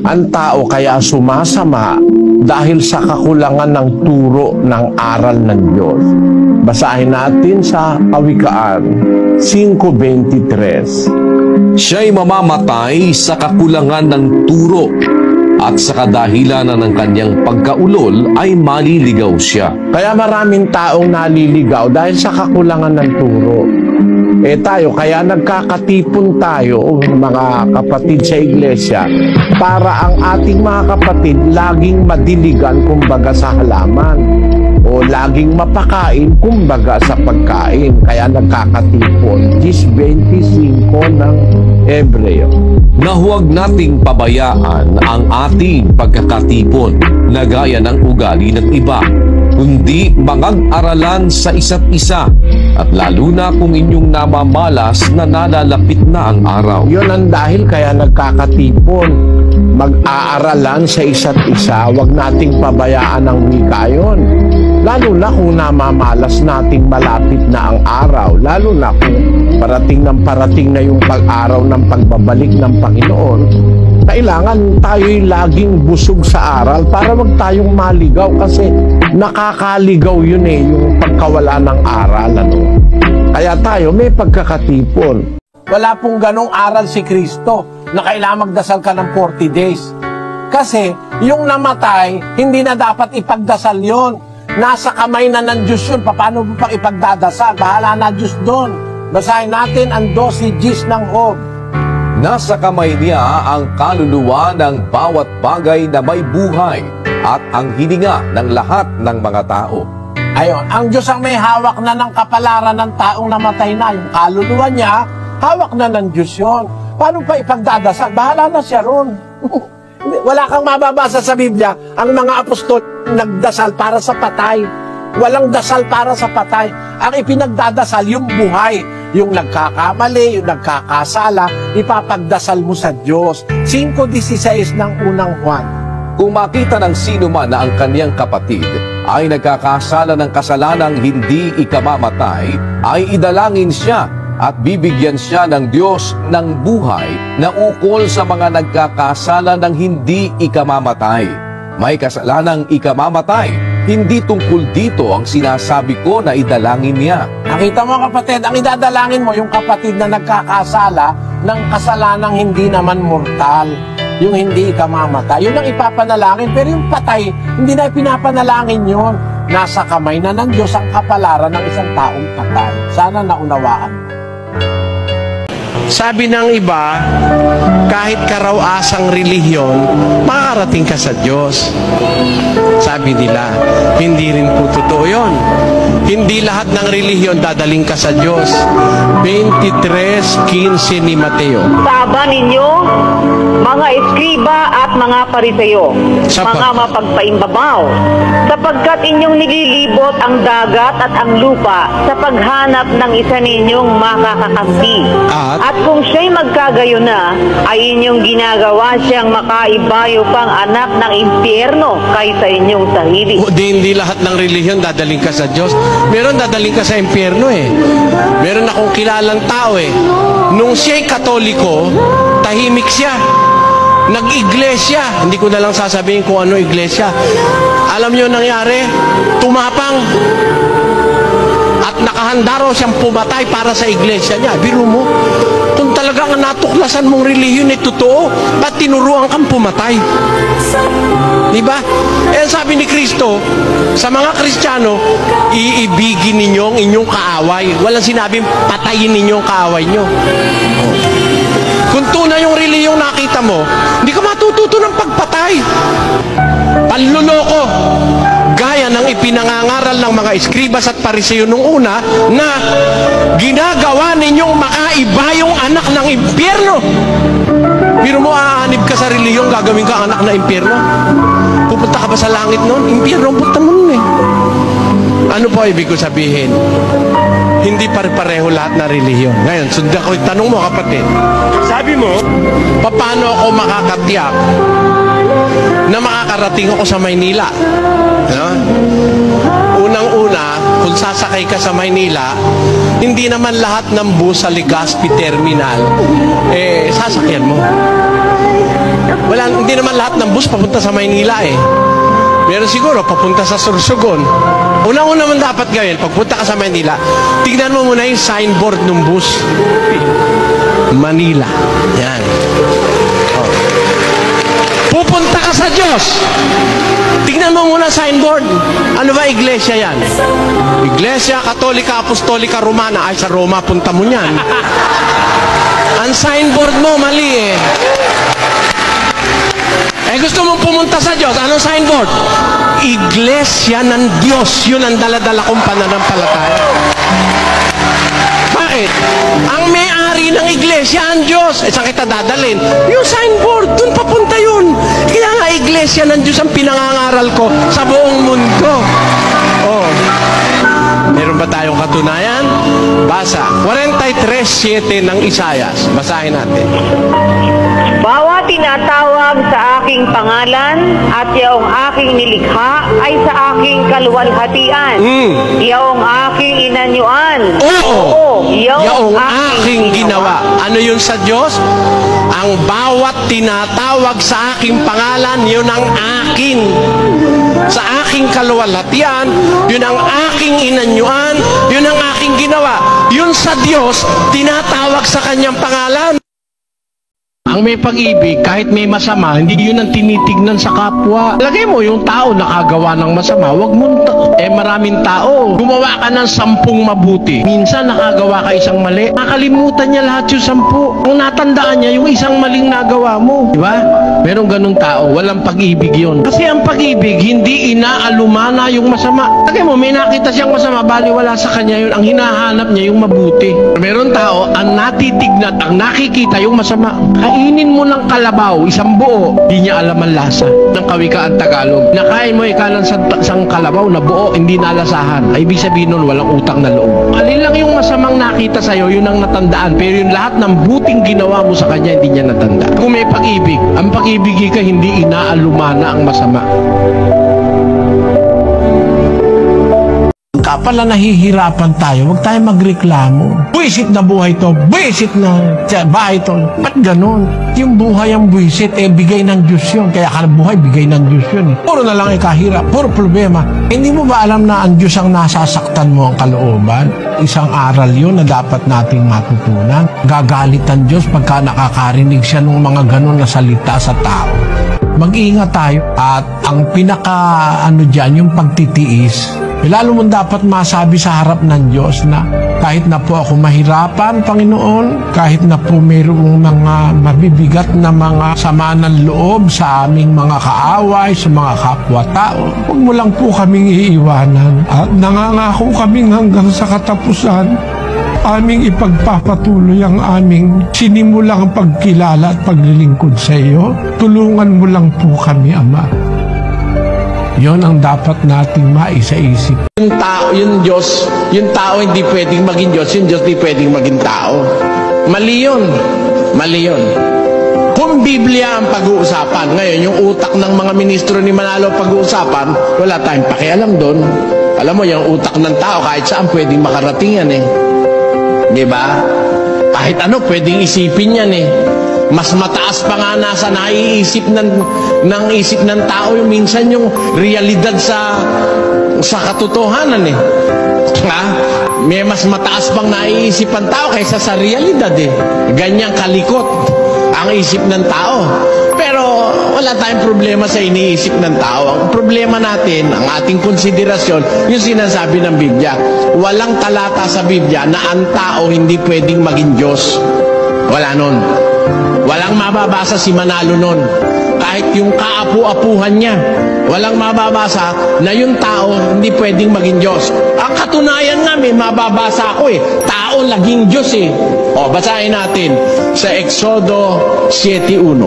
Ang tao kaya sumasama dahil sa kakulangan ng turo ng aral ng Diyos. Basahin natin sa Kawikaan 5:23. Siya'y mamamatay sa kakulangan ng turo at sa kadahilanan ng kanyang pagkaulol ay maliligaw siya. Kaya maraming taong naliligaw dahil sa kakulangan ng turo. Tayo, kaya nagkakatipon tayo, mga kapatid sa iglesia, para ang ating mga kapatid laging madiligan, kumbaga sa halaman, o laging mapakain, kumbaga sa pagkain. Kaya nagkakatipon. 10:25 ng Hebreo. Na huwag nating pabayaan ang ating pagkakatipon na gaya ng ugali ng iba, kundi mangag-aralan sa isa't isa, at lalo na kung inyong namamalas na nalalapit na ang araw. Yun ang dahil kaya nagkakatipon. Mag-aaralan sa isa't isa, wag nating pabayaan ang wika yun. Lalo na kung namamalas nating malapit na ang araw, lalo na kung parating na yung pag-araw ng pagbabalik ng Panginoon. Kailangan tayo'y laging busog sa aral para wag tayong maligaw, kasi nakakaligaw yun yung pagkawala ng aral. Kaya tayo may pagkakatipon. Wala pong ganong aral si Kristo na kailangan magdasal ka ng 40 days. Kasi yung namatay, hindi na dapat ipagdasal yon. Nasa kamay na ng Diyos yun. Paano mo pang ipagdadasal? Bahala na Diyos doon. Basahin natin ang 12 Gs ng Job. Nasa kamay niya ang kaluluwa ng bawat bagay na may buhay at ang hininga ng lahat ng mga tao. Ayon, ang Diyos ang may hawak na ng kapalaran ng taong namatay na. Yung kaluluwa niya, hawak na ng Diyos yun. Paano pa ipagdadasal? Bahala na siya ron. Wala kang mababasa sa Biblia, ang mga apostol nagdasal para sa patay. Walang dasal para sa patay. Ang ipinagdadasal, yung buhay. Yung nagkakamali, yung nagkakasala, ipapagdasal mo sa Diyos. 5:16 ng unang Juan. Kung makita ng sino man na ang kaniyang kapatid ay nagkakasala ng kasalanang hindi ikamamatay, ay idalangin siya at bibigyan siya ng Diyos ng buhay na ukol sa mga nagkakasala ng hindi ikamamatay. May kasalanang ikamamatay, hindi tungkol dito ang sinasabi ko na idalangin niya. Nakita mo kapatid, ang idadalangin mo yung kapatid na nagkakasala ng kasalanang hindi naman mortal, yung hindi ikamamatay. Yun ang ipapanalangin, pero yung patay, hindi na ipinapanalangin yun. Nasa kamay na ng Diyos ang kapalaran ng isang taong patay. Sana naunawaan mo. Sabi ng iba, kahit karaw-asang relihiyon, makakarating ka sa Diyos. Sabi nila, hindi rin po totoo yun. Hindi lahat ng relihiyon dadaling ka sa Diyos. 23:15 ni Mateo. Taba ninyo, mga eskriba at mga pariseyo, mga mapagpaimbabaw, sapagkat inyong nililibot ang dagat at ang lupa sa paghanap ng isa ninyong makakakampi. At kung siya'y magkagayo na, ay inyong ginagawa siyang makaibayo pang anak ng impyerno kaysa inyong sarili. Hindi lahat ng relihiyon dadaling ka sa Diyos. Meron dadaling ka sa impyerno Meron akong kilalang tao Nung siya'y Katoliko, tahimik siya. Nag-iglesia. Hindi ko na lang sasabihin kung ano iglesia. Alam niyo nangyari? Tumapang. At nakahanda raw siyang pumatay para sa iglesia niya. Biro mo, kung talagang natuklasan mong relihiyon totoo, ba't tinuruan kang pumatay? Diba? Sabi ni Kristo, sa mga Kristiyano, iibigin ninyo ang inyong kaaway. Walang sinabing patayin ninyo ang kaaway nyo. Kung tunay yung reliyong nakita mo, hindi ka matututo ng pagpatay. Panluloko. Gaya ng ipinangangaral ng mga eskribas at pariseyo nung una na ginagawa ninyong makaiba yung anak ng impyerno. Pero mo aanib ka sa reliyong, gagawin ka anak na impyerno. Pupunta ka ba sa langit noon? Impyerno ang punta mo nun Ano po ibig ko sabihin? Hindi pare-pareho lahat na relihiyon. Ngayon, sundan ko yung tanong mo, kapatid. Sabi mo, paano ako makakatiyak na makakarating ako sa Maynila? Unang-una, kung sasakay ka sa Maynila, hindi naman lahat ng bus sa Legazpi Terminal, sasakyan mo. Hindi naman lahat ng bus papunta sa Maynila eh. Meron siguro papunta sa Sorsogon. Unang-una man dapat gawin, pagpunta ka sa Manila, tignan mo muna yung signboard ng bus. Manila. Yan. Oh. Pupunta ka sa Diyos. Tignan mo muna signboard. Ano ba iglesia yan? Iglesia Katolika Apostolika Romana. Ay, sa Roma, punta mo niyan. Ang signboard mo, mali eh. Gusto mong pumunta sa Diyos, anong signboard? Iglesia ng Diyos. Yun ang daladala kong pananampalataya. Bakit? Ang may-ari ng iglesia ang Diyos. Saan kita dadalhin? Yung signboard, dun papunta yun. Kaya nga iglesia ng Diyos ang pinangangaral ko sa buong mundo. Oh. Meron ba tayong katunayan? Basa. 43:7 ng Isayas. Basahin natin. Bawat tinatawag sa aking pangalan at yaong aking nilikha ay sa aking kaluwalhatian. Yaong aking inanyuan. Oo. Yaong aking ginawa. Ano yun sa Diyos? Ang bawat tinatawag sa aking pangalan, yun ang akin. Sa aking kaluwalhatian, yun ang aking inanyuan, yun ang aking ginawa. Yun sa Diyos, tinatawag sa kanyang pangalan. Ang may pag-ibig, kahit may masama, hindi yun ang tinitignan sa kapwa. Lagay mo yung tao nakagawa ng masama, wag mo maraming tao. Gumawa ka ng 10 mabuti. Minsan nakagawa ka isang mali. Nakalimutan niya lahat yung 10. Ang natandaan niya yung isang maling nagawa mo. Di ba? Merong ganung tao, walang pag-ibig yun. Kasi ang pag-ibig, hindi inaalumana yung masama. Lagay mo, may nakita siyang masama, baliwala sa kanya yun. Ang hinahanap niya yung mabuti. Meron tao, ang natitignan, ang nakikita yung masama. Kainin mo ng kalabaw, isang buo, hindi niya alam ang lasa ng kawikaan Tagalog. Nakain mo ikalan sa isang kalabaw na buo, hindi nalasahan. Ay, ibig sabihin nun, walang utang na loob. Alin lang yung masamang nakita sa'yo, yun ang natandaan. Pero yung lahat ng buting ginawa mo sa kanya, hindi niya natanda. Kung may pag-ibig, ang pag-ibig ka, hindi inaalumana ang masama. Pala nahihirapan tayo, huwag tayo magreklamo. Buisit na buhay to, buisit na bahay to. Ba't ganun? Yung buhay ang buisit, bigay ng Diyos yun. Kaya ka buhay, bigay ng Diyos yun. Puro na lang kahirap, puro problema. Hindi mo ba alam na ang Diyos ang nasasaktan mo ang kalooban? Isang aral yun na dapat nating matutunan. Gagalit ang Diyos pagka nakakarinig siya ng mga ganun na salita sa tao. Mag-ingat tayo. At ang dyan, yung pagtitiis. Lalo mo dapat masabi sa harap ng Diyos na kahit na po ako mahirapan, Panginoon, kahit na po mayroong mga mabibigat na mga sama ng loob sa aming mga kaaway, sa mga kapwa-tao, huwag mo lang po kaming iiwanan. At nangangako kaming hanggang sa katapusan, aming ipagpapatuloy ang aming sinimulang pagkilala at paglilingkod sa iyo. Tulungan mo lang po kami, Ama. Yon ang dapat nating maisaisip. Yung tao, yung Diyos, yung tao hindi pwedeng maging Diyos, yung Diyos hindi pwedeng maging tao. Mali yun. Mali yun. Kung Biblia ang pag-uusapan, ngayon yung utak ng mga ministro ni Manalo pag-uusapan, wala tayong pakialam doon. Alam mo, yung utak ng tao, kahit saan pwedeng makarating yan eh. Diba? Kahit ano, pwedeng isipin yan eh. Mas mataas pa nga nasa naiisip ng isip ng tao yung minsan yung realidad sa katotohanan eh. Ha? May mas mataas pang naiisip ang tao kaysa sa realidad eh. Ganyang kalikot ang isip ng tao. Pero wala tayong problema sa iniisip ng tao. Ang problema natin, ang ating konsiderasyon, yung sinasabi ng Biblia. Walang talata sa Biblia na ang tao hindi pwedeng maging Diyos. Wala nun. Walang mababasa si Manalo nun. Kahit yung kaapu-apuhan niya, walang mababasa na yung tao hindi pwedeng maging Diyos. Ang katunayan nga, may mababasa ako eh. Tao laging Diyos eh. O, basahin natin sa Exodo 7:1.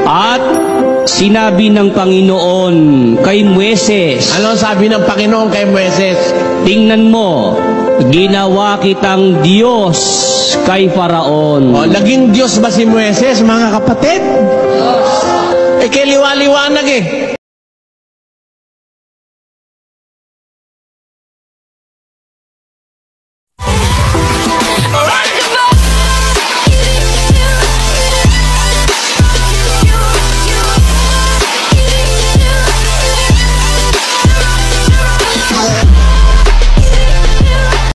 At sinabi ng Panginoon kay Moises. Ano sabi ng Panginoon kay Moises? Tingnan mo, ginawa kitang Diyos kay Faraon. O, naging Diyos ba si Moises, mga kapatid? Kay liwa-liwanag eh.